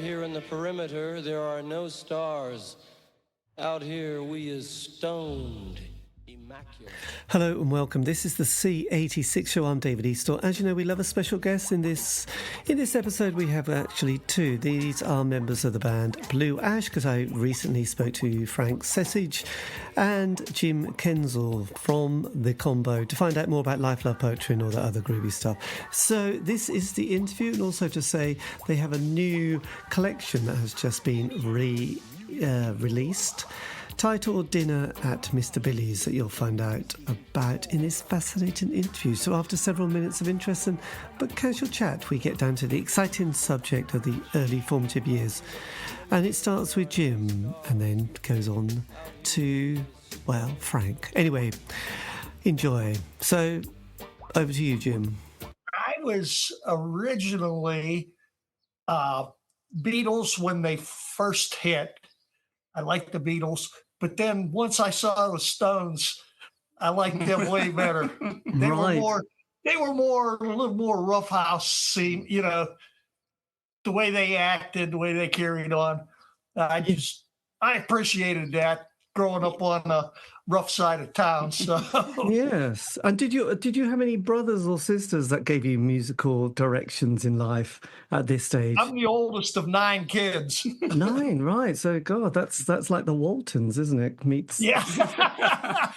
here in the perimeter, there are no stars. Out here, we is stoned. Immaculate. Hello and welcome. This is the C86 show. I'm David Eastaugh. As you know, we love a special guest in this episode. We have actually two. These are members of the band Blue Ash, because I recently spoke to Frank Secich and Jim Kendzor from the combo to find out more about life, love, poetry and all that other groovy stuff. So this is the interview, and also to say they have a new collection that has just been released, titled Dinner at Mr. Billy's, that you'll find out about in this fascinating interview. So after several minutes of interest but casual chat, we get down to the exciting subject of the early formative years. And it starts with Jim and then goes on to, well, Frank. Anyway, enjoy. So over to you, Jim. I was originally Beatles when they first hit. I liked the Beatles. But then once I saw the Stones, I liked them way better. They were a little more roughhouse, you know, the way they acted, the way they carried on. I appreciated that growing up on the rough side of town. So yes. And did you have any brothers or sisters that gave you musical directions in life at this stage? I'm the oldest of 9 kids. 9, right? So God, that's like the Waltons, isn't it? Meets. Yeah.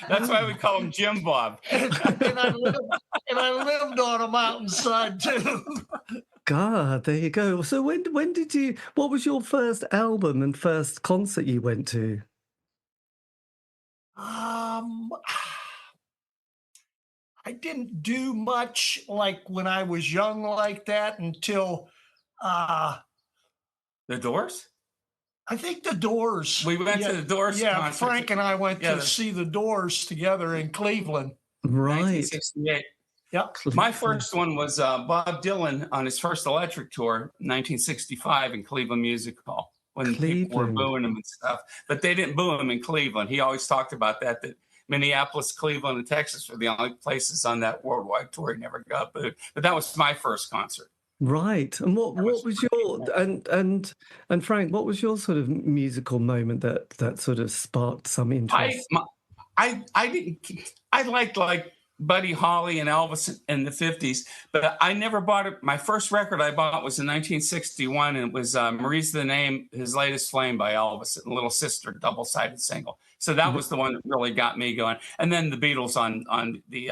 That's why we call him Jim Bob. and I lived on a mountainside too. God, there you go. So when did you? What was your first album and first concert you went to? I didn't do much like when I was young like that until The Doors? I think the Doors. We went to the Doors concert. Frank and I went to see the Doors together in Cleveland. Right. 1968. Yep. My first one was Bob Dylan on his first electric tour, 1965 in Cleveland Music Hall, when people were booing him and stuff. But they didn't boo him in Cleveland. He always talked about that Minneapolis, Cleveland, and Texas were the only places on that worldwide tour he never got booed. But that was my first concert. Right. And what was your and Frank, what was your sort of musical moment that sort of sparked some interest? I liked like Buddy Holly and Elvis in the 50s, but I never bought it. My first record I bought was in 1961, and it was Marie's the Name, His Latest Flame by Elvis, and Little Sister, double-sided single. So that was the one that really got me going. And then the Beatles on the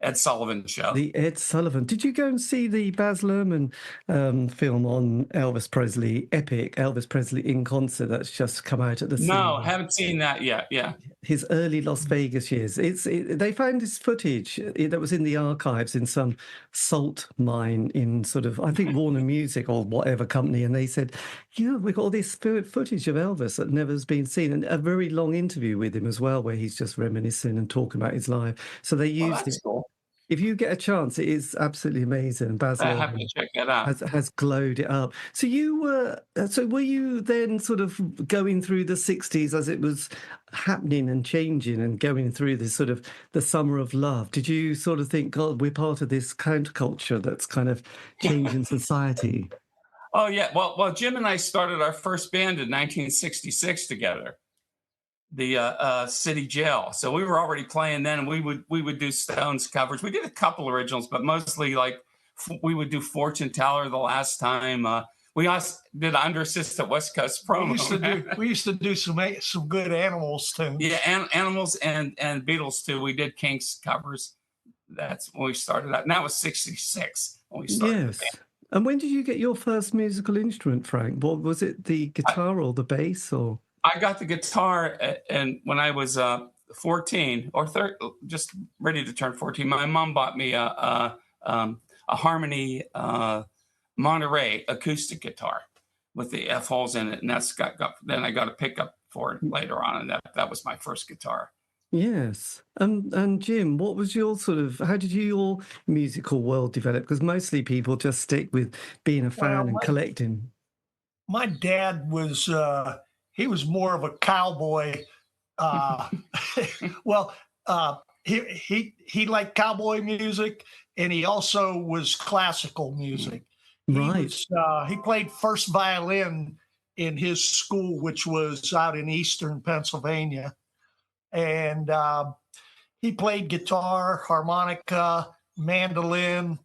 Ed Sullivan show. The Ed Sullivan. Did you go and see the Baz Luhrmann film on Elvis Presley, epic Elvis Presley in concert that's just come out at the cinema? No, haven't seen that yet. Yeah. His early Las Vegas years. They found this footage that was in the archives in some salt mine in sort of, I think, Warner Music or whatever company. And they said, yeah, we've got all this footage of Elvis that never has been seen. And a very long interview with him as well, where he's just reminiscing and talking about his life. So they used it. Cool. If you get a chance, it is absolutely amazing. Baz I have to check that out. Has glowed it up. So were you then sort of going through the 60s as it was happening and changing and going through this sort of the summer of love? Did you sort of think, God, we're part of this counterculture that's kind of changing society? Oh yeah. Well, Jim and I started our first band in 1966 together. The City Jail. So we were already playing then, and we would do Stones covers. We did a couple originals, but mostly like we would do Fortune Teller the last time. We also did Under Assistant West Coast promo. We used to do some good Animals too. Yeah, Animals and Beatles too. We did Kinks covers. That's when we started out. And that was 66 when we started. Yes. And when did you get your first musical instrument, Frank? What was it? The guitar or the bass or? I got the guitar, and when I was 14 or just ready to turn 14, my mom bought me a Harmony Monterey acoustic guitar with the F holes in it, and then I got a pickup for it later on, and that was my first guitar. Yes. And Jim, what was your how did your musical world develop? Because mostly people just stick with being a fan and collecting. My dad was. He was more of a cowboy. He liked cowboy music, and he also was classical music. Right. He played first violin in his school, which was out in eastern Pennsylvania. And he played guitar, harmonica, mandolin.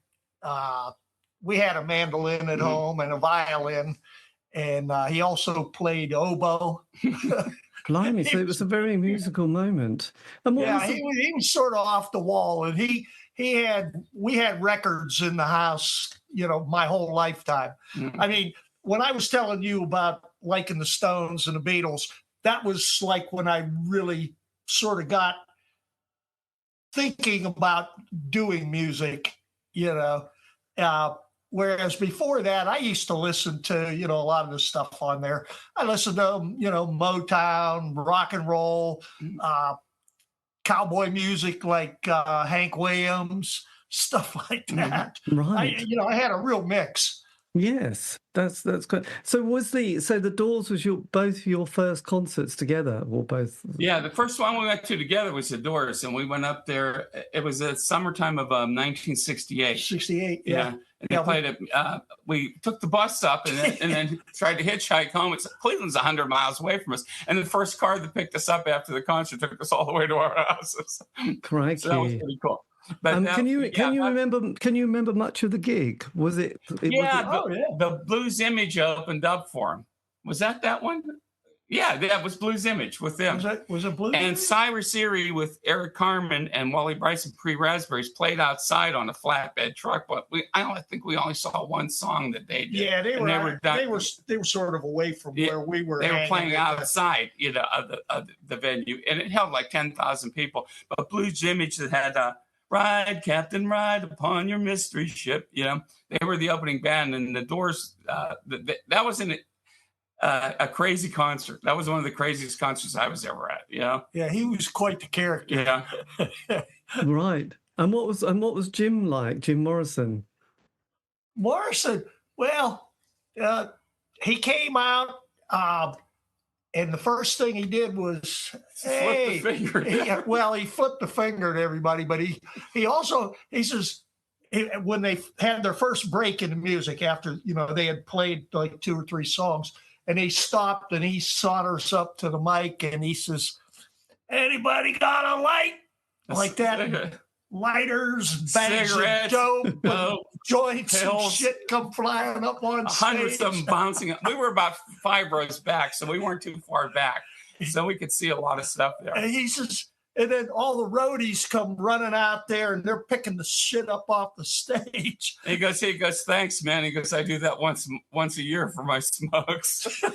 We had a mandolin at home and a violin. And he also played oboe. Blimey, so it was a very musical moment. And he was sort of off the wall. And we had records in the house, my whole lifetime. I mean, when I was telling you about liking the Stones and the Beatles, that was like when I really sort of got thinking about doing music, whereas before that, I used to listen to, a lot of the stuff on there. I listened to, Motown, rock and roll, cowboy music like Hank Williams, stuff like that. Right. I had a real mix. Yes, that's good. So the Doors was both your first concerts together, or both? Yeah, the first one we went to together was the Doors, and we went up there. It was the summertime of 1968. 68, yeah. And they played it. We took the bus up and then tried to hitchhike home. Cleveland's 100 miles away from us, and the first car that picked us up after the concert took us all the way to our houses. Crikey. So that was pretty cool. But can you remember much of the gig? Was it? The Blues Image opened up for him. Was that one? Yeah, that was Blues Image with them. Was it Blues? And Cyrus Erie with Eric Carmen and Wally Bryson Pre-Raspberries played outside on a flatbed truck, but I think we only saw one song that they did. Yeah, they were sort of away from where we were. They were playing outside, of the venue, and it held like 10,000 people. But Blues Image that had "Ride, Captain, Ride upon your mystery ship." They were the opening band, and the Doors. That was a crazy concert. That was one of the craziest concerts I was ever at. Yeah, he was quite the character. Yeah. Right. And what was Jim like? Jim Morrison. Well, he came out. And the first thing he did was, flip the finger. He flipped the finger to everybody, but he says, when they had their first break in the music after, they had played like 2 or 3 songs, and he stopped and he saunters up to the mic and he says, "Anybody got a light?" Like that. Lighters, bags cigarettes, of dope, joints, pills, and shit come flying up on stage. Hundreds of them bouncing up. We were about 5 rows back, so we weren't too far back. So we could see a lot of stuff there. And he says, and then all the roadies come running out there and they're picking the shit up off the stage. He goes, "Thanks, man." He goes, "I do that once a year for my smokes."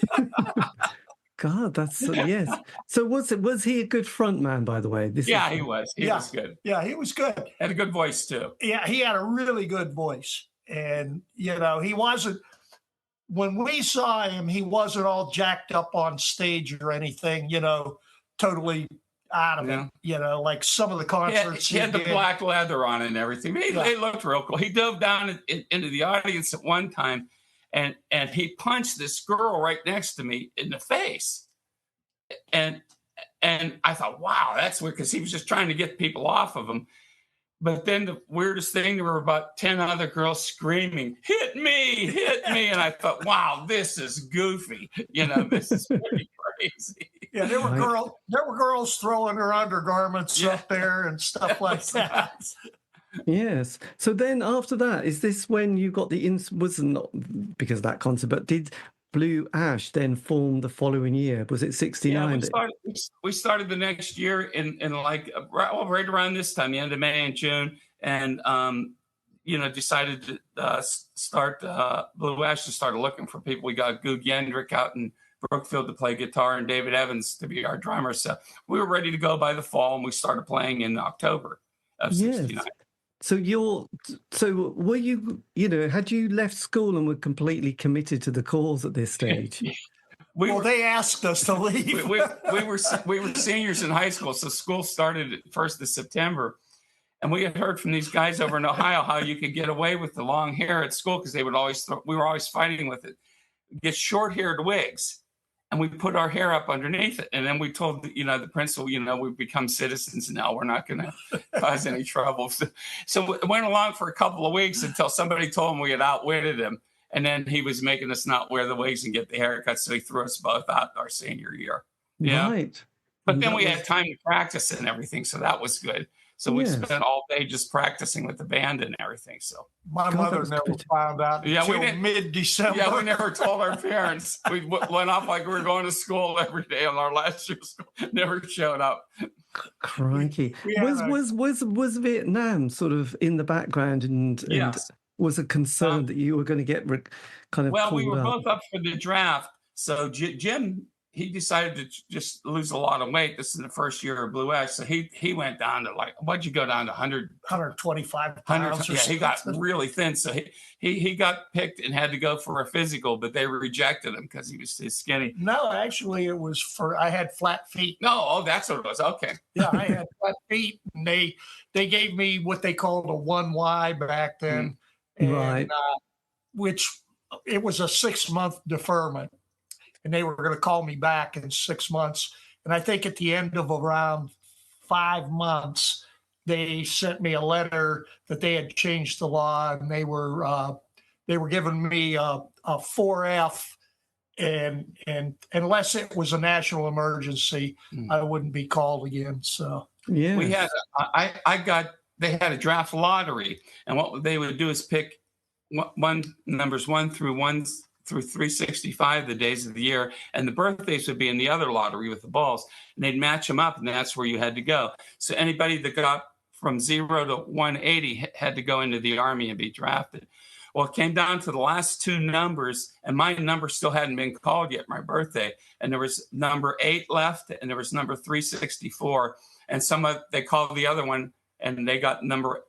God, that's yes. So was he a good front man, by the way? He was. He was good. Yeah, he was good. Had a good voice too. Yeah, he had a really good voice. And he wasn't, when we saw him, he wasn't all jacked up on stage or anything, totally out of it, like some of the concerts. He had the black leather on and everything. He looked real cool. He dove down into the audience at one time and he punched this girl right next to me in the face. And I thought, wow, that's weird, because he was just trying to get people off of him. But then the weirdest thing, there were about 10 other girls screaming, "Hit me, hit me." And I thought, wow, this is goofy. This is pretty crazy. Yeah, there were girls throwing their undergarments up there and stuff like that. Yes. So then after that, is this when you got was not because of that concert, but did Blue Ash then form the following year? Was it 69? Yeah, we started the next year in like right around this time, the end of May and June, and decided to start Blue Ash and started looking for people. We got Goog Yendrick out in Brookfield to play guitar and David Evans to be our drummer. So we were ready to go by the fall, and we started playing in October of 69. Yes. So were you, had you left school and were completely committed to the cause at this stage? They asked us to leave. we were seniors in high school, so school started 1st of September. And we had heard from these guys over in Ohio how you could get away with the long hair at school, because we were always fighting with it. Get short-haired wigs. And we put our hair up underneath it. And then we told, the principal, we've become citizens now. We're not going to cause any trouble. So it went along for a couple of weeks until somebody told him we had outwitted him. And then he was making us not wear the wigs and get the haircuts, so he threw us both out our senior year. Yeah. Right. But then we had time to practice and everything, so that was good. So we spent all day just practicing with the band and everything. So my mother never found out until mid-December. Yeah, we never told our parents. We went off like we were going to school every day on our last year of school. Never showed up. Crikey. Was Vietnam sort of in the background and was a concern that you were going to get kind of Well, we were up? both up for the draft. So Jim, he decided to just lose a lot of weight. This is the first year of Blue Ash. So he went down to what'd you go down to 125 pounds. Yeah, he got really thin. So he got picked and had to go for a physical, but they rejected him because he was too skinny. No, actually it was I had flat feet. No, that's what it was. Okay. Yeah, I had flat feet, and they gave me what they called a 1Y back then. Right. Which it was a 6-month deferment. And they were going to call me back in 6 months. And I think at the end of around 5 months, they sent me a letter that they had changed the law, and they were giving me a 4F, and unless it was a national emergency, I wouldn't be called again. So yeah, we had they had a draft lottery, and what they would do is pick numbers 1 through 365 the days of the year, and the birthdays would be in the other lottery with the balls, and they'd match them up, and that's where you had to go. So anybody that got from 0 to 180 had to go into the Army and be drafted. Well, it came down to the last 2 numbers, and my number still hadn't been called yet, my birthday, and there was number 8 left, and there was number 364, and they called the other one, and they got number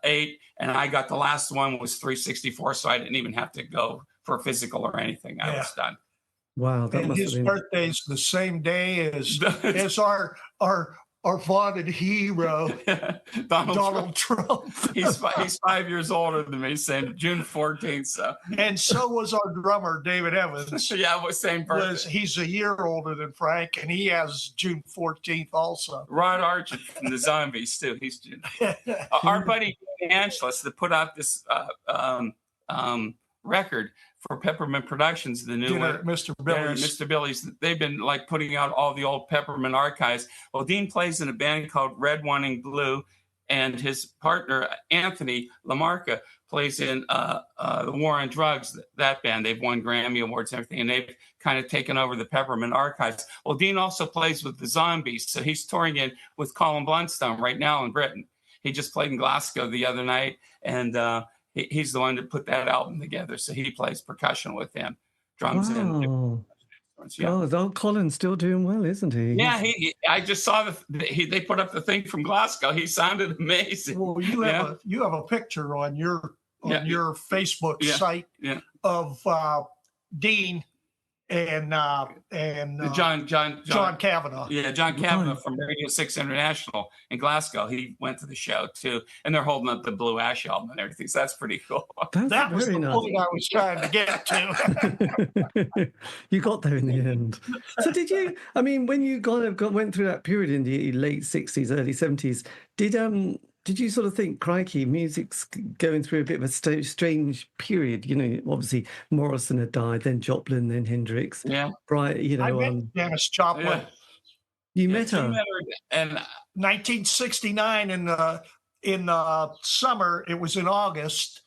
8, and I got the last one was 364, so I didn't even have to go for a physical or anything. I was done. Wow, that must have been. His birthday's the same day as our vaunted hero, Donald Trump. He's 5 years older than me, same June 14th. So. And so was our drummer, David Evans. Yeah, same birthday. He's a year older than Frank, and he has June 14th also. Rod Archer from the Zombies, too. He's June. Our buddy Angeles that put out this record for Peppermint Productions, the new one, Mr. Billy's. Mr. Billy's. They've been putting out all the old Peppermint archives. Well, Dean plays in a band called Red, Wanting Blue, and his partner Anthony LaMarca plays in the War on Drugs. That band, they've won Grammy Awards and everything, and they've kind of taken over the Peppermint archives. Well, Dean also plays with the Zombies, so he's touring in with Colin Blunstone right now in Britain. He just played in Glasgow the other night, and he's the one that put that album together. So he plays percussion with him, drums and yeah. Oh, Colin's still doing well, isn't he? Yeah, I just saw they put up the thing from Glasgow. He sounded amazing. Well, you have a picture on your Facebook site of Dean and John Kavanagh. Yeah, John Kavanagh from Radio 6 International in Glasgow. He went to the show too, and they're holding up the Blue Ash album and everything. So that's pretty cool. That was the point I was trying to get to. You got there in the end. So did you? I mean, when you went through that period in the late 60s, early 70s, did you sort of think, crikey, music's going through a bit of a strange period? You know, obviously Morrison had died, then Joplin, then Hendrix. Yeah. Right, you know. I met Janis Joplin. Yeah. You met her? In 1969 in the summer, it was in August.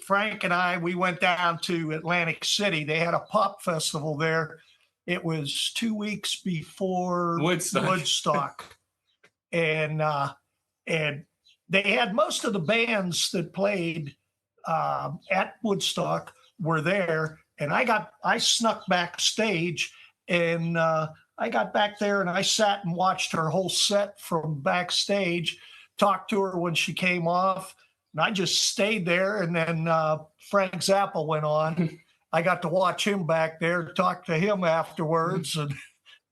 Frank and I, we went down to Atlantic City. They had a pop festival there. It was 2 weeks before Woodstock. And they had most of the bands that played at Woodstock were there, and I snuck backstage, and I got back there and I sat and watched her whole set from backstage, talked to her when she came off, and I just stayed there. And then Frank Zappa went on. I got to watch him back there, talk to him afterwards, and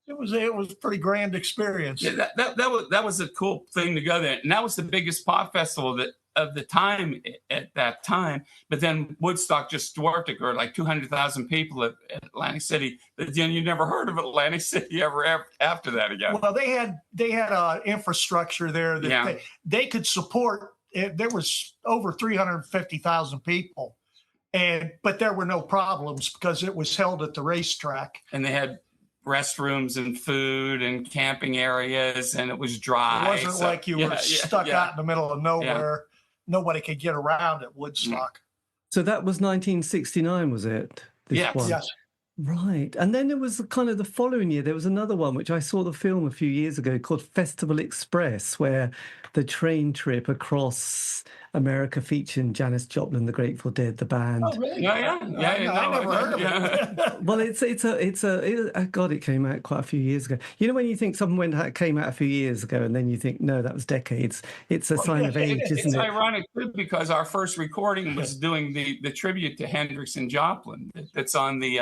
it was a pretty grand experience. Yeah, that was a cool thing to go there, and that was the biggest pop festival of the time at that time. But then Woodstock just dwarfed it, or like 200,000 people at Atlantic City. Then you never heard of Atlantic City ever after that again. Well, they had infrastructure there that they could support. There was over 350,000 people, But there were no problems because it was held at the racetrack. And they had restrooms and food and camping areas, and it was dry. It wasn't like you were stuck out in the middle of nowhere. Nobody could get around at Woodstock. So that was 1969, was it? Yes. Right. And then there was kind of the following year, there was another one, which I saw the film a few years ago called Festival Express, where the train trip across America featured Janis Joplin, the Grateful Dead, the band. Oh, really? I never heard of it. Well, it came out quite a few years ago. You know, when you think something came out a few years ago and then you think, no, that was decades, it's a sign of age, isn't it? It's ironic, too, because our first recording was doing the tribute to Hendrix and Joplin that's on the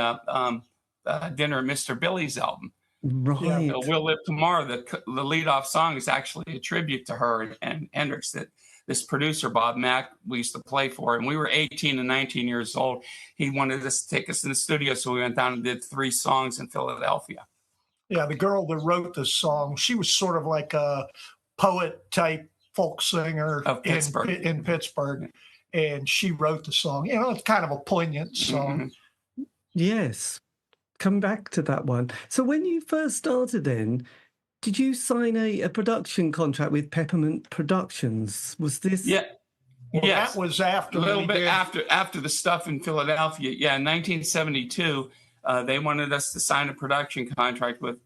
Dinner at Mr. Billy's album. Right. We'll Live Tomorrow, the lead-off song is actually a tribute to her and Hendrix that this producer, Bob Mack, we used to play for. And we were 18 and 19 years old. He wanted us to take us in the studio, so we went down and did 3 songs in Philadelphia. Yeah, the girl that wrote this song, she was sort of like a poet-type folk singer in Pittsburgh. And she wrote the song. You know, it's kind of a poignant song. Mm-hmm. Yes. Come back to that one. So when you first started then, did you sign a production contract with Peppermint Productions? Was this? Yeah. Well, yes. That was after. A little bit after the stuff in Philadelphia. Yeah, in 1972, they wanted us to sign a production contract with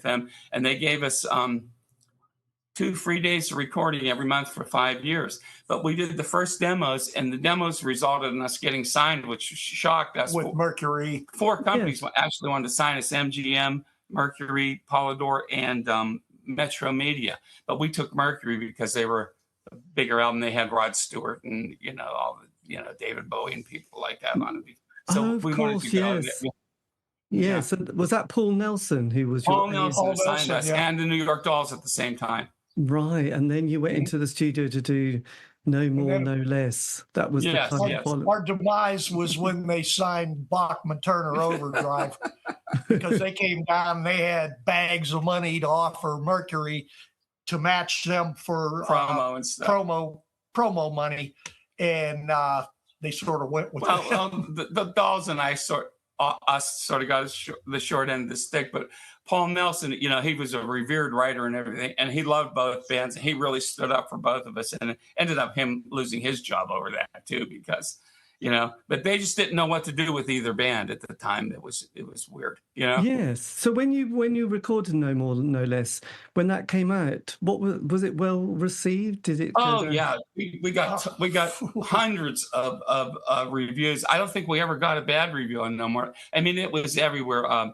them, and they gave us 2 free days of recording every month for 5 years. But we did the first demos, and the demos resulted in us getting signed, which shocked us. With Mercury. 4 companies actually wanted to sign us: MGM, Mercury, Polydor, and Metro Media. But we took Mercury because they were a bigger album. They had Rod Stewart and David Bowie and people like that on it. So we wanted to go. Yes. And was that Paul Nelson who was Paul Nelson signed us, and the New York Dolls at the same time. Right, and then you went into the studio to do No More, No Less. That was the kind of our demise was when they signed Bachman Turner Overdrive, because they came down and they had bags of money to offer Mercury to match them for promo and stuff. Promo money, and they sort of went with the Dolls and I sort of got the short end of the stick, but Paul Nelson, he was a revered writer and everything, and he loved both bands. He really stood up for both of us, and it ended up him losing his job over that too, because, but they just didn't know what to do with either band at the time. It was weird, Yes. So when you recorded No More, No Less, when that came out, what was it well received? Did it? Yeah, we got hundreds of reviews. I don't think we ever got a bad review on No More. I mean, it was everywhere.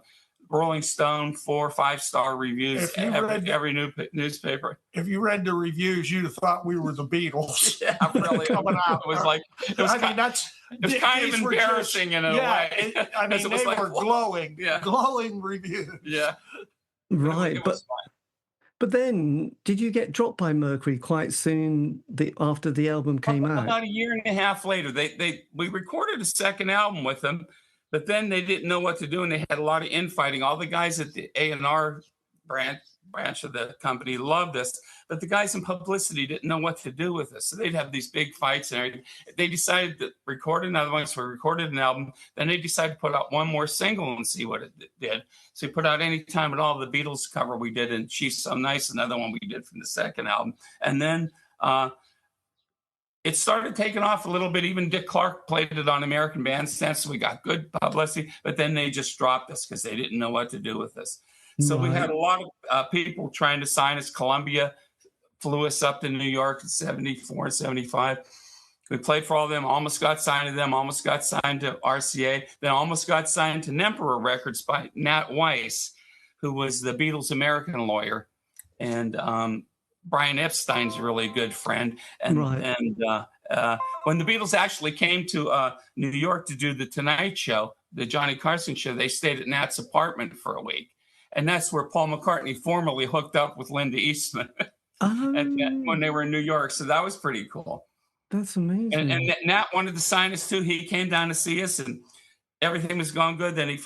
Rolling Stone, 4 or 5-star reviews. Every newspaper. If you read the reviews, you'd have thought we were the Beatles. Yeah, really. Coming out. It was kind of embarrassing in a way. They were glowing, glowing reviews. Yeah. Right, but then did you get dropped by Mercury quite soon after the album came out? About a year and a half later, we recorded a second album with them. But then they didn't know what to do, and they had a lot of infighting. All the guys at the A&R branch of the company loved us, but the guys in publicity didn't know what to do with us. So they'd have these big fights and everything. They decided to record another one, so we recorded an album. Then they decided to put out one more single and see what it did. So we put out Anytime at All, the Beatles cover we did, and She's So Nice, another one we did from the second album. And then it started taking off a little bit. Even Dick Clark played it on American Bandstand, so we got good publicity. But then they just dropped us because they didn't know what to do with us. So we had a lot of people trying to sign us. Columbia flew us up to New York in 74, 75. We played for all of them, almost got signed to them, almost got signed to RCA, then almost got signed to Nemperor Records by Nat Weiss, who was the Beatles' American lawyer. And Brian Epstein's a really good friend. And when the Beatles actually came to New York to do the Tonight Show, the Johnny Carson show, they stayed at Nat's apartment for a week. And that's where Paul McCartney formally hooked up with Linda Eastman when they were in New York. So that was pretty cool. That's amazing. And Nat wanted to sign us too. He came down to see us and everything was going good. Then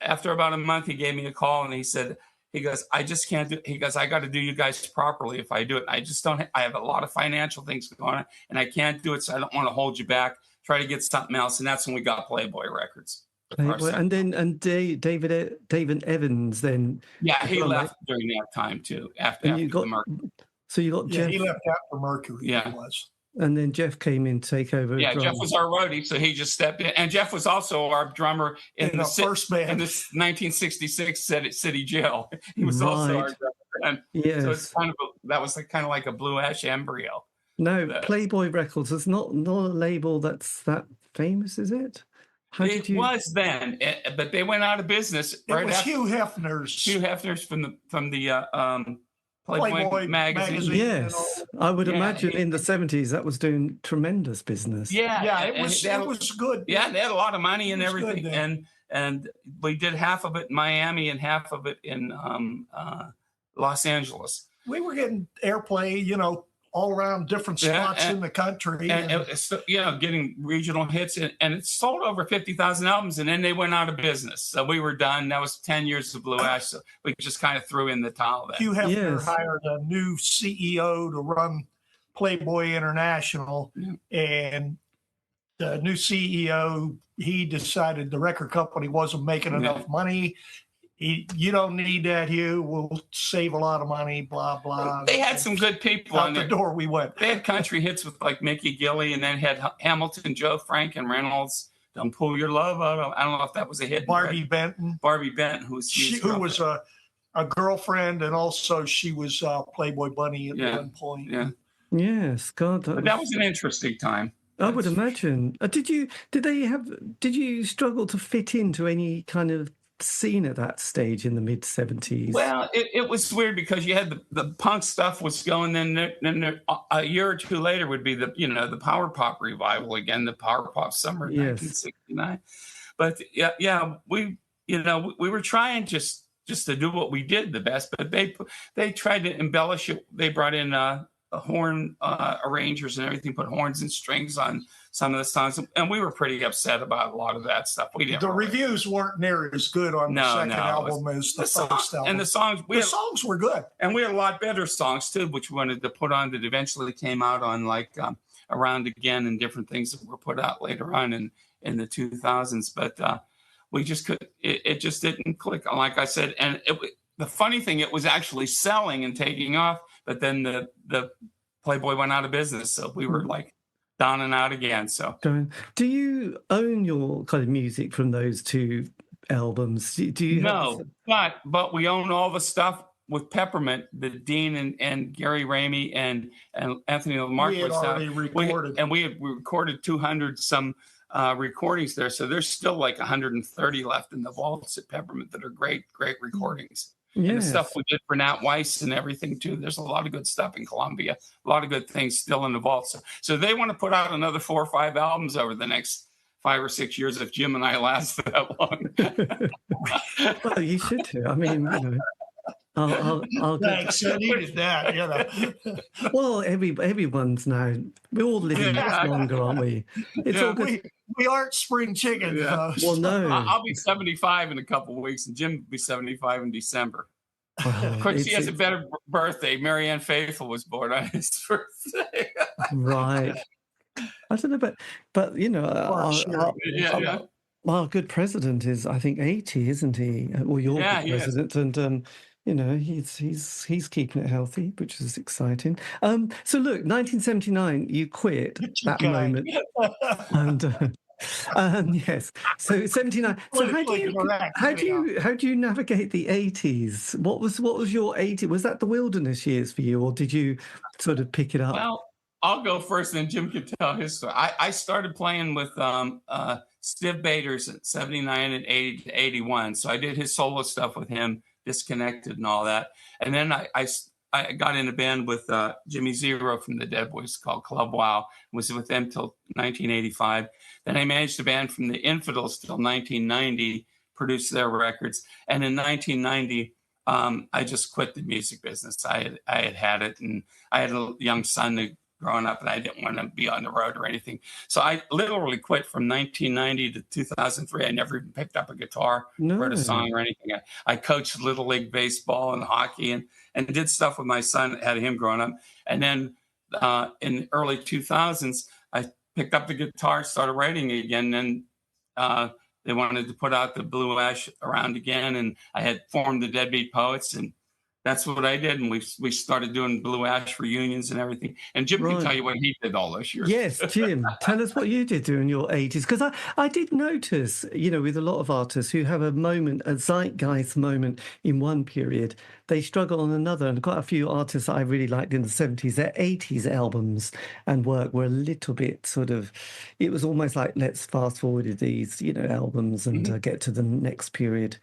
after about a month, he gave me a call and he said, he goes, I just can't do it. He goes, I got to do you guys properly if I do it. I just don't, I have a lot of financial things going on and I can't do it. So I don't want to hold you back. try to get something else. And that's when we got Playboy Records. And David Evans then. Yeah, he left during that time too. After the Mercury. So you got Jeff. He left after Mercury. Yeah. It was. And then Jeff came in to take over. Yeah, Jeff was our roadie, so he just stepped in. And Jeff was also our drummer in the first band in the 1966 City Jail. He was also our drummer. And so it's that was kind of like a Blue Ash embryo. No, Playboy Records is not a label that's that famous, is it? It was then, but they went out of business. It was Hugh Hefner's. Hugh Hefner's from the Playboy magazine. Yes, I would imagine in the 70s that was doing tremendous business. It was good. Yeah, they had a lot of money and everything, and we did half of it in Miami and half of it in Los Angeles. We were getting airplay, all around different spots in the country. And getting regional hits. And it sold over 50,000 albums, and then they went out of business. So we were done. That was 10 years of Blue Ash. So we just kind of threw in the towel then. Hugh Hefner hired a new CEO to run Playboy International. And the new CEO, he decided the record company wasn't making enough money. You don't need that, Hugh. We'll save a lot of money, blah, blah. They had some good people. Out the door we went. They had country hits with like Mickey Gilley, and then had Hamilton, Joe, Frank, and Reynolds. Don't pull your love out. I don't know if that was a hit. Barbie Benton, who was a girlfriend, and also she was Playboy Bunny at one point. Yeah. Yes, God. That was an interesting time. I would imagine. Did you struggle to fit into any kind of scene at that stage in the mid 70s? Well, it was weird because you had the punk stuff was going, then a year or two later would be the power pop revival again, the power pop summer of 1969. But we were trying just to do what we did the best, but they tried to embellish it. They brought in horn arrangers and everything, put horns and strings on some of the songs, and we were pretty upset about a lot of that stuff. Reviews weren't near as good on the second album as the first album. And the songs were good, and we had a lot better songs too, which we wanted to put on that eventually came out on Around Again and different things that were put out later on in the 2000s. But we just could. It just didn't click. Like I said, and the funny thing, it was actually selling and taking off. But then the Playboy went out of business, so we were like down and out again. So, do you own your kind of music from those two albums? Do you? No, but we own all the stuff with Peppermint that Dean and Gary Ramey and Anthony Lamarck recorded, and we had recorded 200 some recordings there. So there's still like 130 left in the vaults at Peppermint that are great recordings. Yes. And the stuff we did for Nat Weiss and everything too. There's a lot of good stuff in Columbia, a lot of good things still in the vault. So they want to put out another 4 or 5 albums over the next 5 or 6 years if Jim and I last for that long. Well, you should too. I mean, I'll thanks. I needed that. Well, everyone's now. We're all living much longer, aren't we? It's all good. We aren't spring chickens. Yeah. Well, no. I'll be 75 in a couple of weeks, and Jim will be 75 in December. Of course, he has a better birthday. Marianne Faithfull was born on his birthday. Right. I don't know, but our good president is, I think, 80, isn't he? Well, your good president, and he's keeping it healthy, which is exciting. So look, 1979, you quit that moment, and yes. So 79. So how do you navigate the 80s? What was your 80s? Was that the wilderness years for you, or did you sort of pick it up? Well, I'll go first, and Jim can tell his story. I started playing with Steve Baders at 79 and 80 to 81. So I did his solo stuff with him, Disconnected and all that. And then I got in a band with Jimmy Zero from the Dead Boys called Club Wow. Was with them till 1985. Then I managed a band from the Infidels till 1990, produced their records. And in 1990, I just quit the music business. I had it, and I had a young son growing up, and I didn't want to be on the road or anything. So I literally quit from 1990 to 2003. I never even picked up a guitar, wrote a song or anything. I coached Little League baseball and hockey and did stuff with my son, had him growing up. And then in the early 2000s, picked up the guitar, started writing again. And they wanted to put out the Blue Ash around again. And I had formed the Deadbeat Poets, and that's what I did. And we started doing Blue Ash reunions and everything. And Jim can tell you what he did all those years. Yes, Jim, tell us what you did during your 80s. Because I did notice, with a lot of artists who have a zeitgeist moment in one period, they struggle on another. And quite a few artists that I really liked in the 70s, their 80s albums and work were a little bit it was almost like, let's fast forward these, albums and get to the next period.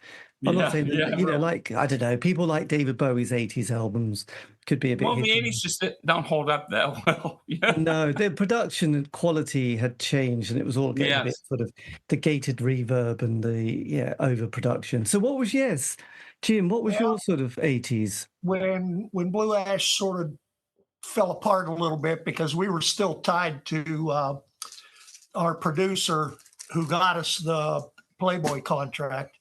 I'm not saying that, like, I don't know, people like David Bowie's 80s albums could be a bit... Well, the 80s just don't hold up that well. No, their production and quality had changed, and it was all getting a bit the gated reverb and the overproduction. So what was Jim, what was your sort of 80s? When Blue Ash sort of fell apart a little bit, because we were still tied to our producer who got us the Playboy contract.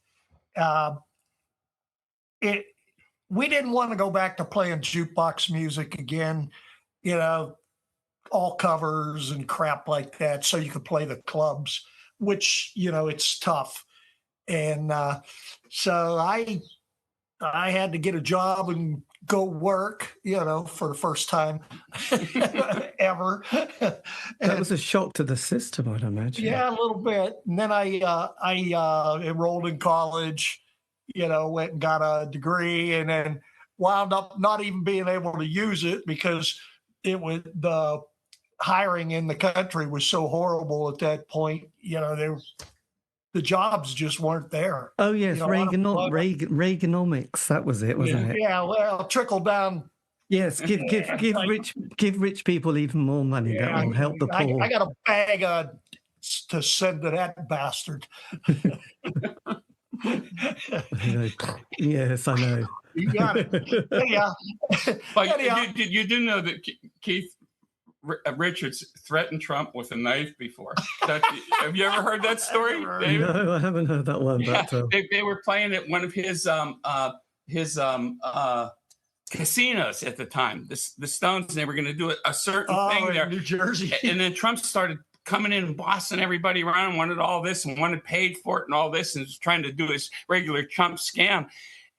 We didn't want to go back to playing jukebox music again, all covers and crap like that, so you could play the clubs, which, it's tough. And so I had to get a job and go work, for the first time ever. That was a shock to the system, I'd imagine. Yeah, a little bit. And then I enrolled in college, went and got a degree, and then wound up not even being able to use it because the hiring in the country was so horrible at that point. The jobs just weren't there. Oh yes, Reaganomics. That was it, wasn't it? Yeah, well, trickle down. Yes, give rich people even more money. Yeah, that will help the poor. I got a bag to send to that bastard. Yes, I know. You got it. Yeah. But you do know that Keith Richards threatened Trump with a knife before. Have you ever heard that story, David? No, I haven't heard that one. Yeah, they were playing at one of his casinos at the time, the Stones, and they were going to do a certain thing there, New Jersey. And then Trump started coming in and bossing everybody around, wanted all this and wanted paid for it and all this, and was trying to do his regular Trump scam.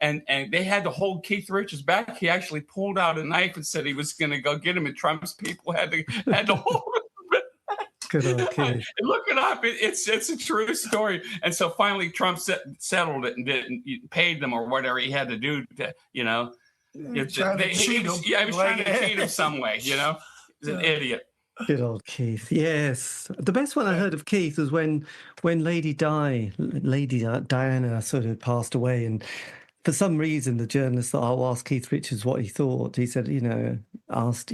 And they had to hold Keith Richards back. He actually pulled out a knife and said he was going to go get him, and Trump's people had to hold him. Good old Keith. Look it up. It's a true story. And so finally Trump settled it and paid them or whatever he had to do to, he was trying to cheat him some way, He's an idiot. Good old Keith. Yes. The best one I heard of Keith was when Lady Diana sort of passed away, and for some reason, the journalist thought, I'll ask Keith Richards what he thought. He said, asked,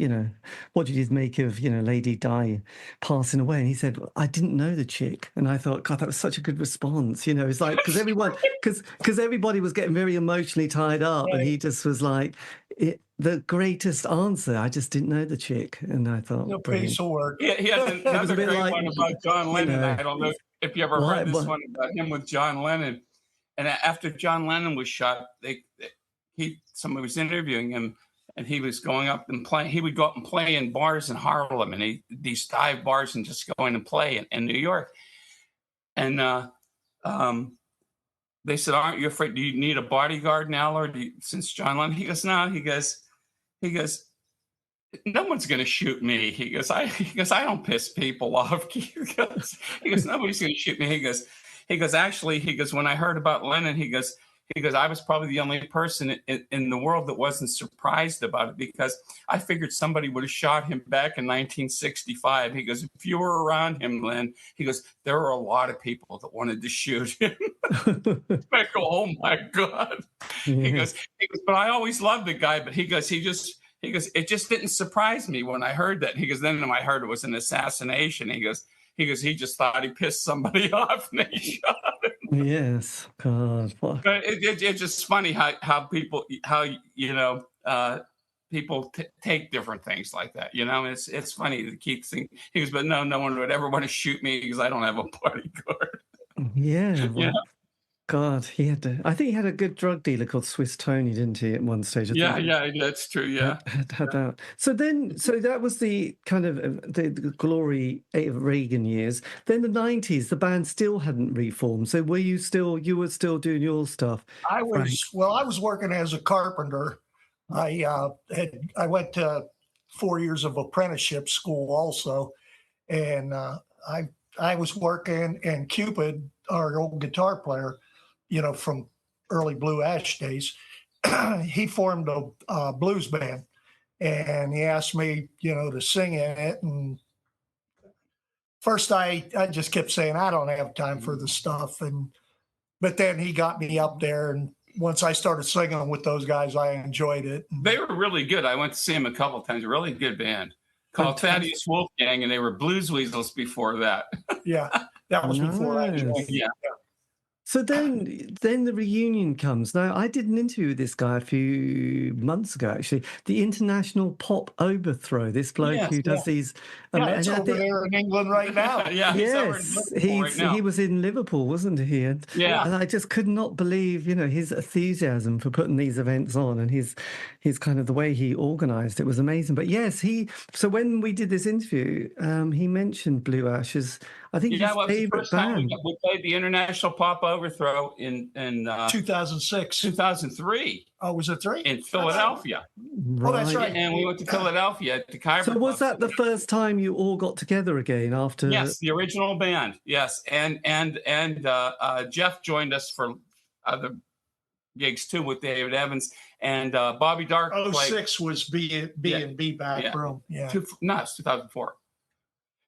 what did you make of, Lady Di passing away? And he said, I didn't know the chick. And I thought, God, that was such a good response. It's like, because everybody was getting very emotionally tied up. Right. And he just was like, the greatest answer. I just didn't know the chick. And I thought, no piece of work. Yeah, he has another great one about John Lennon. I don't know if you ever heard this one about him with John Lennon. And after John Lennon was shot, somebody was interviewing him, and he was going up and playing. He would go up and play in bars in Harlem, and these dive bars, and just go in and play in New York. And they said, "Aren't you afraid? Do you need a bodyguard now, or since John Lennon?" He goes, "No." He goes, "No one's going to shoot me." He goes, I don't piss people off. He goes, "Nobody's going to shoot me." He goes, actually, when I heard about Lennon, he goes, I was probably the only person in the world that wasn't surprised about it, because I figured somebody would have shot him back in 1965. He goes, if you were around him, Len, he goes, there were a lot of people that wanted to shoot him. I go, oh my God. He goes, but I always loved the guy, but he goes, it just didn't surprise me when I heard that. He goes, then I heard it was an assassination. He goes, he just thought he pissed somebody off and they shot him. Yes, God. What? But it's just funny how people take different things like that. It's funny to keep thinking. He goes, but no one would ever want to shoot me because I don't have a bodyguard. Yeah. Well, God, I think he had a good drug dealer called Swiss Tony, didn't he, at one stage? Yeah, that's true. Yeah. Had that. So that was the kind of the glory of Reagan years. Then the 90s, the band still hadn't reformed. So you were still doing your stuff? I was working as a carpenter. I went to 4 years of apprenticeship school also, and I was working, and Cupid, our old guitar player, from early Blue Ash days, he formed a blues band, and he asked me, to sing in it. And first I just kept saying, I don't have time for the stuff. But then he got me up there, and once I started singing with those guys, I enjoyed it. They were really good. I went to see them a couple of times. A really good band called Thaddeus Wolfgang, and they were Blues Weasels before that. Yeah, that was before I joined. Yeah. So then the reunion comes. Now, I did an interview with this guy a few months ago, actually. The International Pop Overthrow. This bloke who does these. It's over there in England right now. He was in Liverpool, wasn't he? And I just could not believe, his enthusiasm for putting these events on, and his kind of the way he organised it was amazing. But yes, so when we did this interview, he mentioned Blue Ash as, I think, his favourite band. We played the International Pop Overthrow in 2006, 2003. Oh, was it 3? In Philadelphia. Right. Oh, that's right. And we went to Philadelphia at the Khyber. So was that the first time you all got together again after? Yes, the original band. Yes, and Jeff joined us for other gigs too with David Evans and Bobby Dark. 06 was B&B back room. Yeah. It's 2004.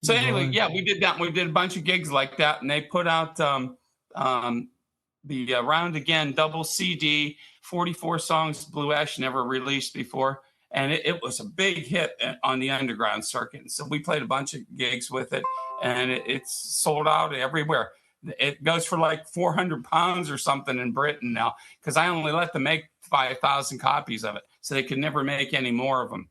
So anyway, we did that. We did a bunch of gigs like that, and they put out the Round Again double CD, 44 songs Blue Ash never released before, and it was a big hit on the underground circuit. So we played a bunch of gigs with it, and it's sold out everywhere. It goes for like £400 or something in Britain now, because I only let them make 5,000 copies of it, so they could never make any more of them.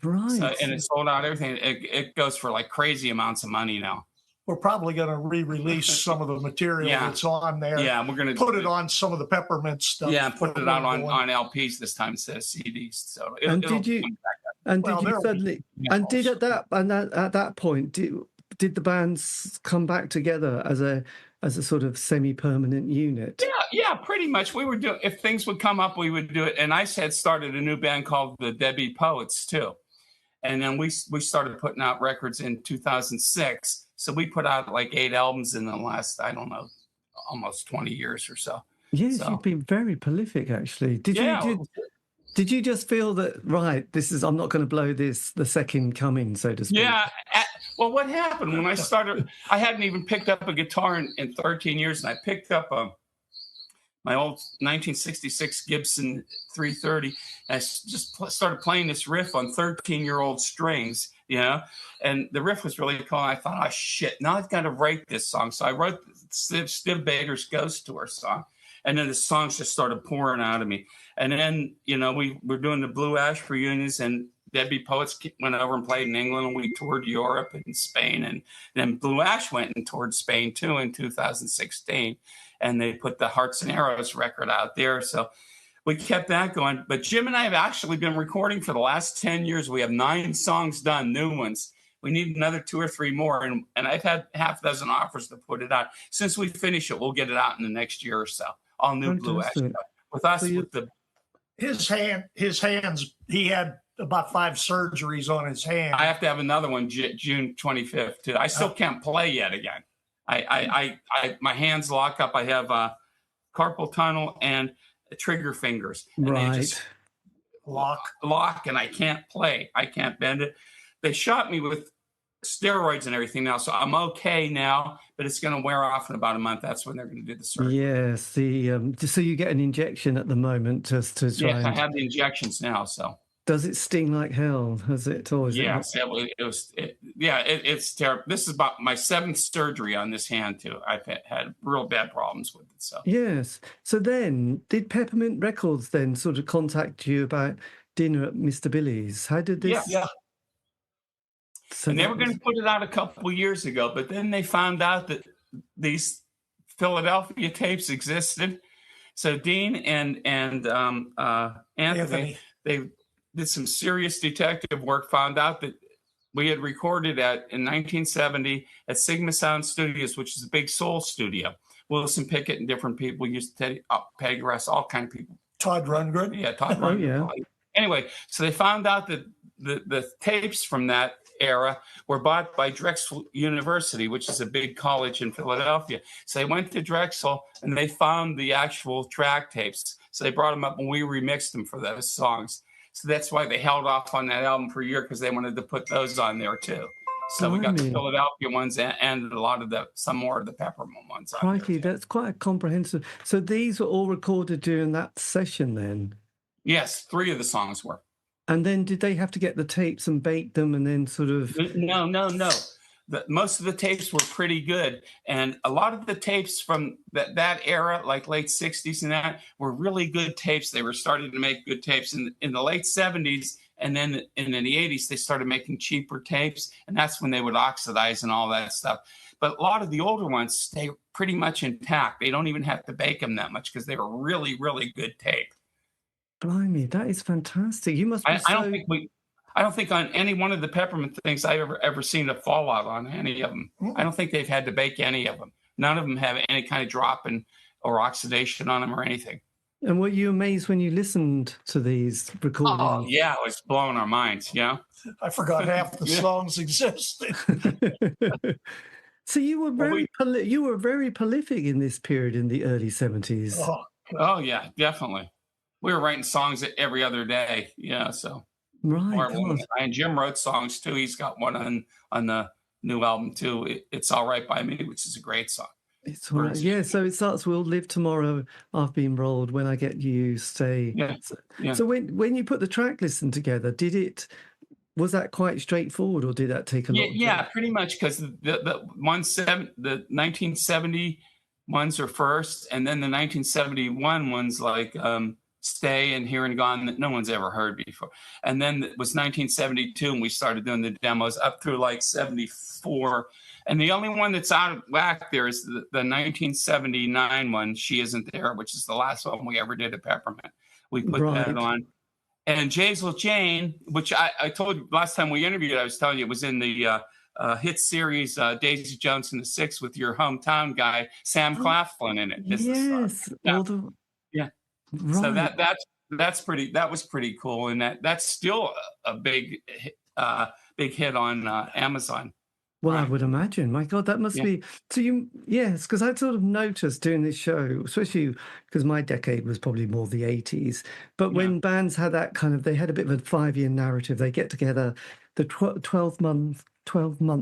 Right. So, and it sold out everything. It goes for like crazy amounts of money now. We're probably going to re-release some of the material that's on there. Yeah, we're going to put it on some of the Peppermint stuff. Yeah, put it out on LPs this time instead of CDs. So at that point, did the bands come back together as a sort of semi-permanent unit? Yeah, pretty much. We were doing, if things would come up, we would do it. And I had started a new band called the Debbie Poets too. And then we started putting out records in 2006. So we put out like 8 albums in the last, I don't know, almost 20 years or so. Yes, you've been very prolific, actually. Did you just feel that, right, I'm not going to blow the second coming, so to speak? Yeah. Well, what happened when I started, I hadn't even picked up a guitar in 13 years, and I picked up my old 1966 Gibson 330. And I just started playing this riff on 13-year-old strings, and the riff was really cool. And I thought, oh, shit, now I've got to write this song. So I wrote Stiv Bader's Ghost Tour song, and then the songs just started pouring out of me. And then, we were doing the Blue Ash reunions, and Debbie Poets went over and played in England, and we toured Europe and Spain. And then Blue Ash went and toured Spain, too, in 2016. And they put the Hearts and Arrows record out there. So we kept that going. But Jim and I have actually been recording for the last 10 years. We have 9 songs done, new ones. We need another 2 or 3 more. And I've had half a dozen offers to put it out. Since we finish it, we'll get it out in the next year or so. All new Blue Ash stuff. With us, his hands, he had about 5 surgeries on his hand. I have to have another one June 25th too. I still can't play yet again. I my hands lock up. I have carpal tunnel and trigger fingers. And right. They just lock, and I can't play. I can't bend it. They shot me with steroids and everything now, so I'm okay now, but it's going to wear off in about a month. That's when they're going to do the surgery. Yes, so you get an injection at the moment just to try. Yes, I have the injections now, so. Does it sting like hell? Has it? Or yes, it's terrible. This is about my 7th surgery on this hand too. I've had real bad problems with it. So yes. So then, did Peppermint Records then sort of contact you about dinner at Mr. Billy's? How did this? Yeah. So and they were going to put it out a couple of years ago, but then they found out that these Philadelphia tapes existed. So Dean and Anthony, they did some serious detective work, found out that we had recorded in 1970 at Sigma Sound Studios, which is a big soul studio. Wilson Pickett and different people used to Peggy Russ, all kind of people. Todd Rundgren. Yeah, Todd Rundgren. Yeah. Anyway, so they found out that the tapes from that era were bought by Drexel University, which is a big college in Philadelphia. So they went to Drexel and they found the actual track tapes. So they brought them up and we remixed them for those songs. So that's why they held off on that album for a year, because they wanted to put those on there too. So we got the Philadelphia ones and a lot of some more of the Peppermint ones. Crikey, that's quite a comprehensive. So these were all recorded during that session then? Yes, 3 of the songs were. And then did they have to get the tapes and bake them and then sort of... No. Most of the tapes were pretty good. And a lot of the tapes from that era, like late 60s and that, were really good tapes. They were starting to make good tapes in the late 70s. And then in the 80s, they started making cheaper tapes. And that's when they would oxidize and all that stuff. But a lot of the older ones stay pretty much intact. They don't even have to bake them that much because they were really, really good tape. Blimey, that is fantastic. You must be I don't think on any one of the Peppermint things I've ever seen a fallout on any of them. I don't think they've had to bake any of them. None of them have any kind of drop or oxidation on them or anything. And were you amazed when you listened to these recordings? Oh, yeah, it was blowing our minds, I forgot half the songs existed. So you were you were very prolific in this period in the early 70s. Oh yeah, definitely. We were writing songs every other day, so... Right. And Jim wrote songs too. He's got one on the new album too. It's All Right by Me, which is a great song. It's all right. Yeah. So it starts. We'll live tomorrow. I've been rolled. When I get you, stay. Yeah. So when you put the track listing together, was that quite straightforward, or did that take a lot? Yeah, pretty much, because the 1970 ones are first, and then the 1971 ones like. Stay and Here and Gone that no one's ever heard before. And then it was 1972 and we started doing the demos up through like 74. And the only one that's out of whack there is the 1979 one, She Isn't There, which is the last one we ever did at Peppermint. We put that on. And Jazel Jane, which I told you last time we interviewed, I was telling you it was in the hit series Daisy Jones and the Six with your hometown guy, Sam Claflin in it. Yes. Yeah. Right. So that was pretty cool, and that's still a big hit on Amazon. Well, right. I would imagine. My God, that must be. So yes, because I sort of noticed doing this show, especially because my decade was probably more the 80s. But when bands had that they had a bit of a 5-year narrative. They get together, the 12-month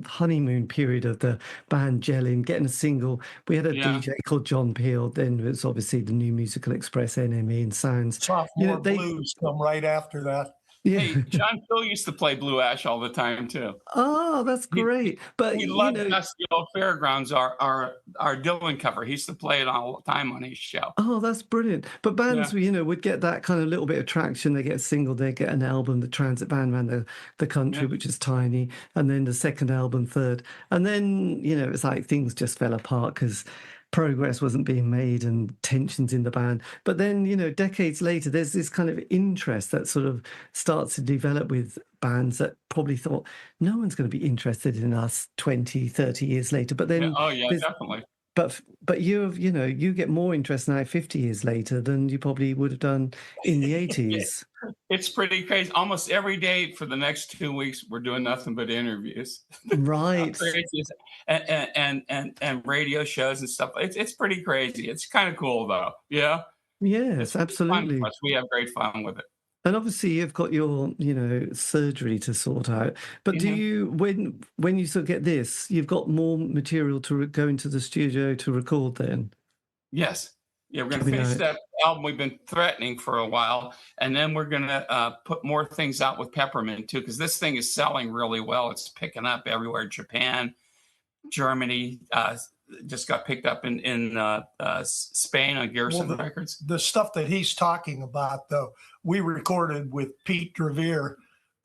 honeymoon period of the band gelling, getting a single. We had a DJ called John Peel. Then it was obviously the New Musical Express, NME, and Sounds. Sophomore Blues come right after that. Yeah. Hey, John Peel used to play Blue Ash all the time too. Oh, that's great! But he loved Dusty Old Fairgrounds, our Dylan cover. He used to play it all the time on his show. Oh, that's brilliant! But bands, would get that kind of little bit of traction. They get a single, they get an album. The Transit Band around the country, which is tiny, and then the second album, third, and then it's like things just fell apart because progress wasn't being made and tensions in the band. But then, decades later, there's this kind of interest that sort of starts to develop with bands that probably thought no one's going to be interested in us 20, 30 years later. But then, definitely. But you get more interest now 50 years later than you probably would have done in the 80s. It's pretty crazy. Almost every day for the next 2 weeks, we're doing nothing but interviews. Right. and radio shows and stuff. It's pretty crazy. It's kind of cool though. Yeah. Yes, absolutely. We have great fun with it. And obviously you've got your, surgery to sort out. But do you, when you sort of get this, you've got more material to go into the studio to record then? Yes. Yeah, we're going to finish that album we've been threatening for a while. And then we're going to put more things out with Peppermint too, because this thing is selling really well. It's picking up everywhere. Japan, Germany, just got picked up in Spain on Garrison Records. The stuff that he's talking about, though, we recorded with Pete Revere,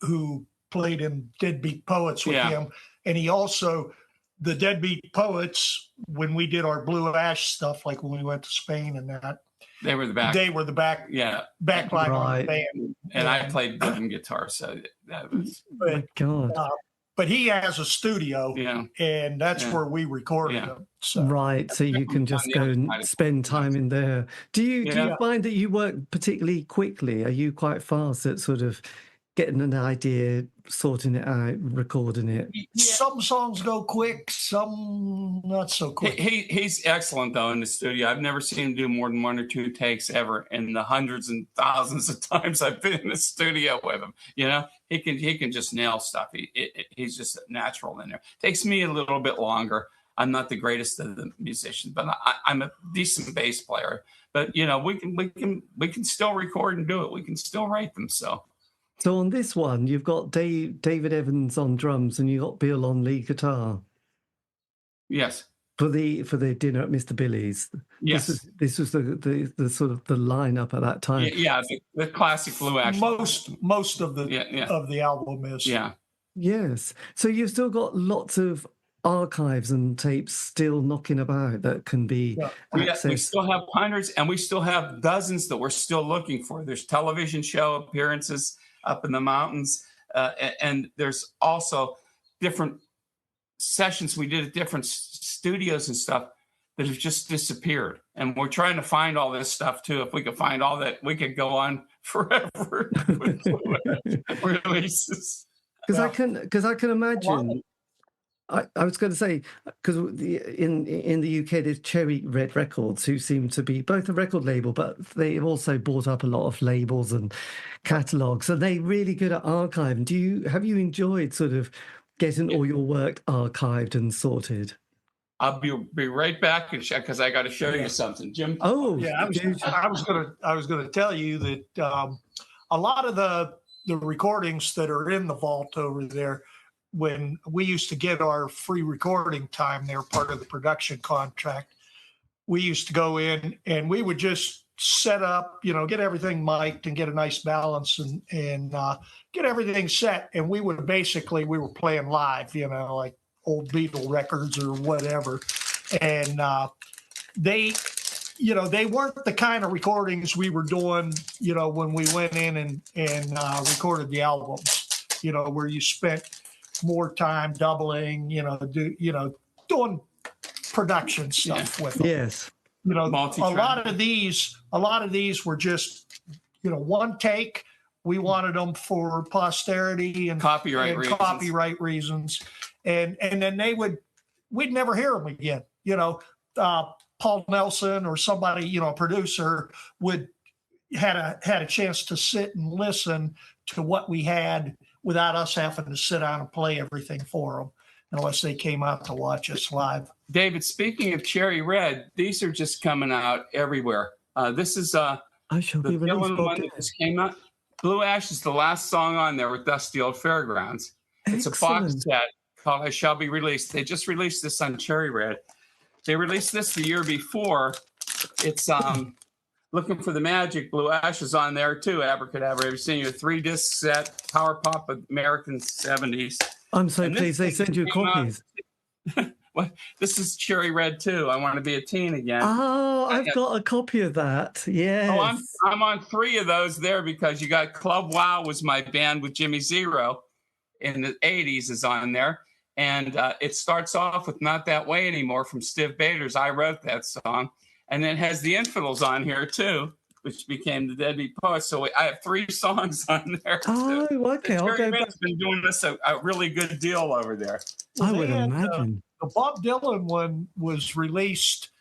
who played in Deadbeat Poets with him. And he also the Deadbeat Poets, when we did our Blue Ash stuff, like when we went to Spain and that, they were the back. They were the back. Yeah, backline on the band, and I played rhythm guitar, so that was. Oh my God. But he has a studio, and that's where we recorded them. So. Right, so you can just go and spend time in there. Do you find that you work particularly quickly? Are you quite fast at sort of getting an idea, sorting it out, recording it? Some songs go quick, some not so quick. He's excellent, though, in the studio. I've never seen him do more than 1 or 2 takes ever in the hundreds and thousands of times I've been in the studio with him. He can just nail stuff. He's just natural in there. Takes me a little bit longer. I'm not the greatest of the musicians, but I'm a decent bass player. But we can still record and do it. We can still write them. So on this one, you've got David Evans on drums and you got Bill on lead guitar. Yes. For the dinner at Mr. Billy's. Yes. This was the sort of the lineup at that time. Yeah, the classic Blue Ash. Most of the album is. Yeah. Yes. So you've still got lots of archives and tapes still knocking about that can be accessed. We still have hundreds, and we still have dozens that we're still looking for. There's television show appearances up in the mountains, and there's also different sessions we did at different studios and stuff that have just disappeared. And we're trying to find all this stuff too. If we could find all that, we could go on forever with releases. Because I can imagine. I was going to say, because in the UK, there's Cherry Red Records, who seem to be both a record label, but they've also bought up a lot of labels and catalogs, and they're really good at archiving. Have you enjoyed sort of getting all your work archived and sorted? I'll be right back and check, because I got to show you something, Jim. Oh, yeah. I was going to tell you that a lot of the recordings that are in the vault over there, when we used to get our free recording time, they're part of the production contract. We used to go in and we would just set up, get everything mic'd and get a nice balance and get everything set. And we were playing live, like old Beatle records or whatever. And they weren't the kind of recordings we were doing, when we went in and recorded the albums, where you spent more time doubling, doing production stuff with them. Yes. A lot of these were just, one take. We wanted them for posterity and copyright reasons. And then we'd never hear them again. Paul Nelson or somebody, producer had a chance to sit and listen to what we had without us having to sit down and play everything for them, unless they came out to watch us live. David, speaking of Cherry Red, these are just coming out everywhere. This is I shall be released. One that just came out. Blue Ash is the last song on there with Dusty Old Fairgrounds. It's a box set called I Shall Be Released. They just released this on Cherry Red. They released this the year before. It's Looking for the Magic. Blue Ash is on there too. Abracadabra. Have you seen your 3-disc set? Power Pop American 70s. I'm so pleased they sent you copies. Well, this is Cherry Red too. I Want to Be a Teen Again. Oh, I've got a copy of that. Yes. Oh, I'm on 3 of those there, because you got Club Wow was my band with Jimmy Zero in the 80s is on there. And it starts off with Not That Way Anymore from Stiv Bators. I wrote that song. And then it has The Infidels on here too, which became the Deadbeat Poets. So I have 3 songs on there. Oh, okay. Cherry Red's been doing us a really good deal over there. I would imagine. The Bob Dylan one was released,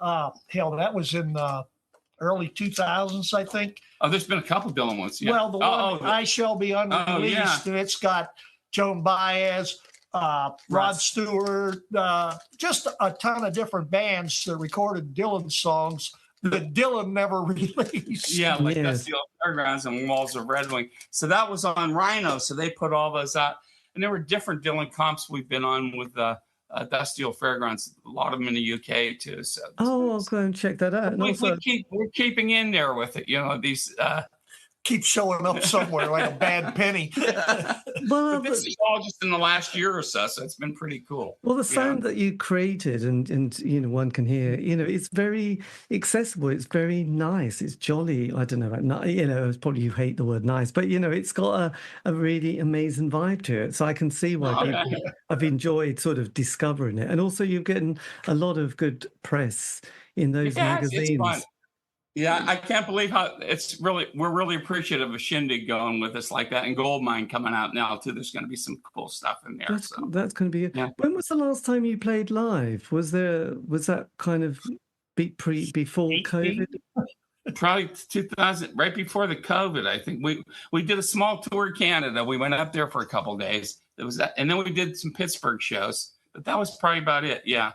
that was in the early 2000s, I think. Oh, there's been a couple Dylan ones. Yeah. Well, the one, I Shall Be Unreleased, and it's got Joan Baez, Rod Stewart, just a ton of different bands that recorded Dylan songs that Dylan never released. Yeah, like Dusty Old Fairgrounds and Walls of Red Wing. So that was on Rhino. So they put all those out. And there were different Dylan comps we've been on with Dusty Old Fairgrounds, a lot of them in the UK too. So I'll go and check that out. And we're keeping in there with it. These keeps showing up somewhere like a bad penny. But this is all just in the last year or so it's been pretty cool. Well, the sound that you created and one can hear, it's very accessible. It's very nice. It's jolly. I don't know about, probably you hate the word nice, but, it's got a really amazing vibe to it. So I can see why people have enjoyed sort of discovering it. And also you're getting a lot of good press in those magazines. It's fun. Yeah, I can't believe how we're really appreciative of Shindig going with us like that, and Goldmine coming out now too. There's going to be some cool stuff in there. That's going to be it. Yeah. When was the last time you played live? Was that kind of before COVID? Probably 2000, right before the COVID. I think we did a small tour of Canada. We went up there for a couple of days. It was that, and then we did some Pittsburgh shows. But that was probably about it. Yeah.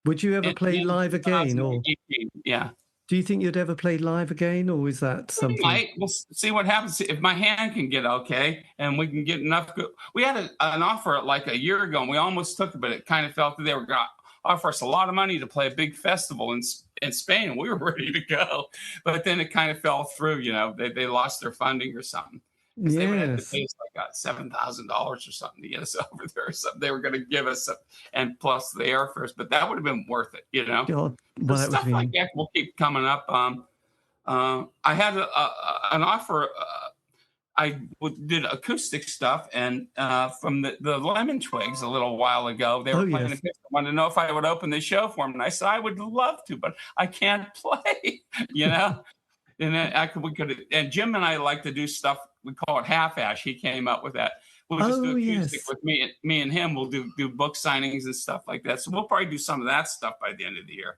Would you ever play live again, or? Yeah. Do you think you'd ever play live again, or is that something? We'll see what happens. If my hand can get okay and we can get enough. We had an offer like a year ago, and we almost took it, but it kind of felt that they were going to offer us a lot of money to play a big festival in Spain. We were ready to go, but then it kind of fell through. They lost their funding or something. Yes. They would have to pay us like $7,000 or something to get us over there. Or something they were going to give us, and plus the airfares. But that would have been worth it, God, stuff like that will keep coming up. I had an offer. I did acoustic stuff, and from the Lemon Twigs a little while ago, they were playing. Yes. Wanted to know if I would open the show for them, and I said I would love to, but I can't play. And we could. And Jim and I like to do stuff. We call it half-ash. He came up with that. We'll just do acoustic with me and him. We'll do book signings and stuff like that. So we'll probably do some of that stuff by the end of the year.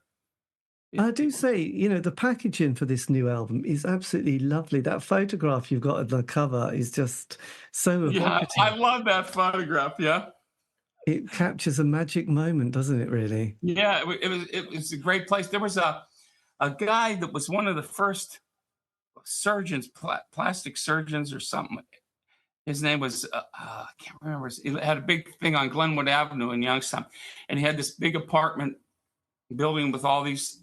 I do say, the packaging for this new album is absolutely lovely. That photograph you've got at the cover is just so evocative. Yeah, I love that photograph. Yeah, it captures a magic moment, doesn't it? Really? Yeah, it was a great place. There was a guy that was one of the first surgeons, plastic surgeons or something. His name was I can't remember. He had a big thing on Glenwood Avenue in Youngstown, and he had this big apartment building with all these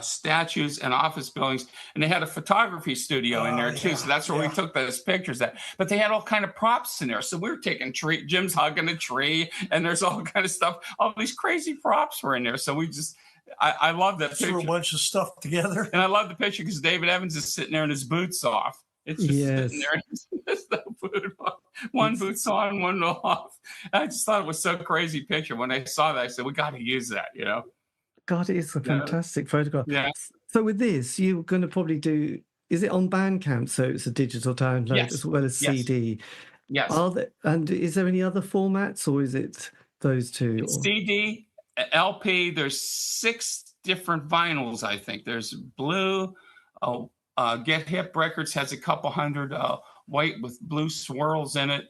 statues and office buildings, and they had a photography studio in there too. So that's where we took those pictures at. But they had all kind of props in there. So we were taking Jim's hugging a tree, and there's all kind of stuff. All these crazy props were in there. So we just. I love that picture. Threw a bunch of stuff together. And I love the picture because David Evans is sitting there and his boots off. It's just sitting there. There's no boot on. One boot's on, one off. I just thought it was so crazy picture. When I saw that, I said, we got to use that, God, it is a fantastic photograph. Yeah. So with this, you're going to probably do, is it on Bandcamp? So it's a digital download as well as CD? Yes. And is there any other formats, or is it those two? It's CD, LP. There's 6 different vinyls, I think. There's blue. Get Hip Records has a couple hundred white with blue swirls in it.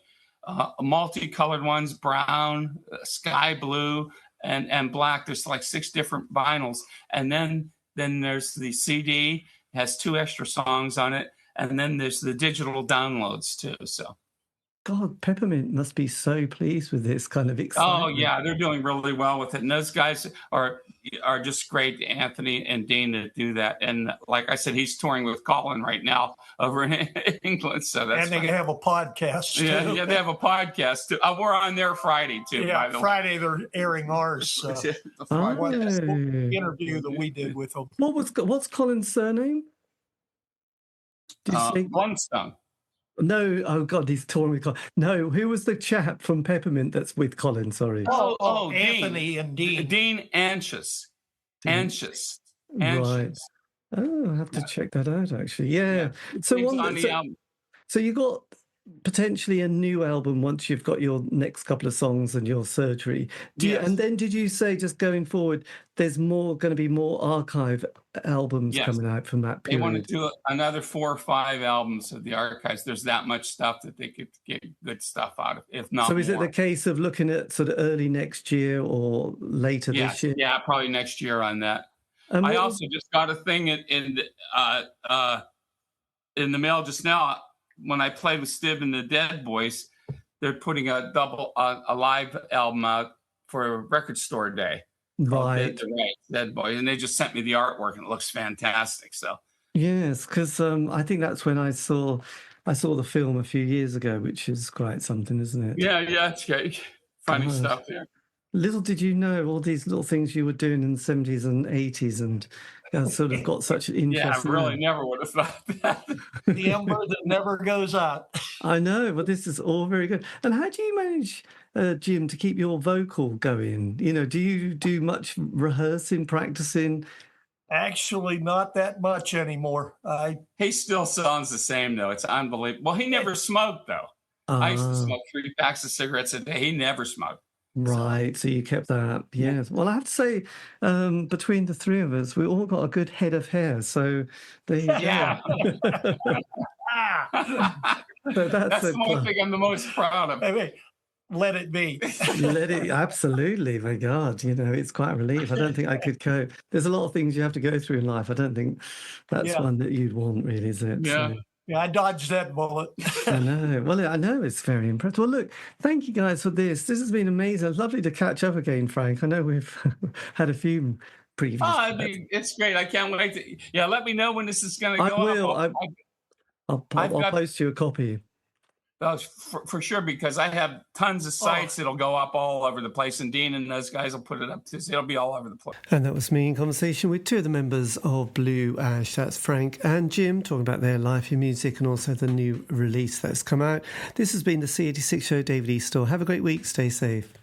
Multicolored ones, brown, sky blue, and black. There's like 6 different vinyls. And then there's the CD, has 2 extra songs on it. And then there's the digital downloads too. So. God, Peppermint must be so pleased with this kind of excitement. Oh yeah, they're doing really well with it, and those guys are just great. Anthony and Dean to do that, and like I said, he's touring with Colin right now over in England. So that's and they have a podcast too. Yeah, they have a podcast too. We're on there Friday too. Yeah, Friday they're airing ours. Interview that we did with them. What's Colin's surname? Did you say Blundstone? No, oh God, he's touring with Colin. No, who was the chap from Peppermint that's with Colin? Sorry. Oh, Anthony and Dean. Dean Anxious. Anxious. Right. Oh, I have to check that out, actually. Yeah. So you got potentially a new album once you've got your next couple of songs and your surgery. And then did you say, just going forward, there's going to be more archive albums coming out from that period? They want to do another 4 or 5 albums of the archives. There's that much stuff that they could get good stuff out of, if not So is more. it the case of looking at sort of early next year or later this year? Yeah, probably next year on that. I also just got a thing in the mail just now. When I played with Stib and the Dead Boys, they're putting a live album out for a record store day. Right. Dead Boys. And they just sent me the artwork, and it looks fantastic. So Yes, because I think that's when I saw the film a few years ago, which is quite something, isn't it? Yeah, it's great. Funny God. stuff there. Little did you know all these little things you were doing in the 70s and 80s, and sort of got such an interest. Yeah, I really never would have thought that. The ember that never goes out. I know, but this is all very good. And how do you manage, Jim, to keep your vocal going? Do you do much rehearsing, practicing? Actually, not that much anymore. He still sounds the same, though. It's unbelievable. Well, he never smoked, though. I used to smoke 3 packs of cigarettes a day. He never smoked. Right, so you kept that. Yes. Well, I have to say, between the three of us, we all got a good head of hair. So there you go. Yeah. So that's the one thing I'm the most proud of. Hey, let it be. Let it, absolutely. My God, it's quite a relief. I don't think I could cope. There's a lot of things you have to go through in life. I don't think that's one that you'd want, really, is it? Yeah. So. Yeah, I dodged that bullet. I know. Well, I know it's very impressive. Well, look, thank you guys for this. This has been amazing. It's lovely to catch up again, Frank. I know we've had a few previous. It's great. I can't wait to. Let me know when this is going to go. I will. I'll post you a copy. For sure, because I have tons of sites that'll go up all over the place, and Dean and those guys will put it up too. So it'll be all over the place. And that was me in conversation with 2 of the members of Blue Ash. That's Frank and Jim, talking about their life in music and also the new release that's come out. This has been the C86 show. David Eastaugh. Have a great week. Stay safe.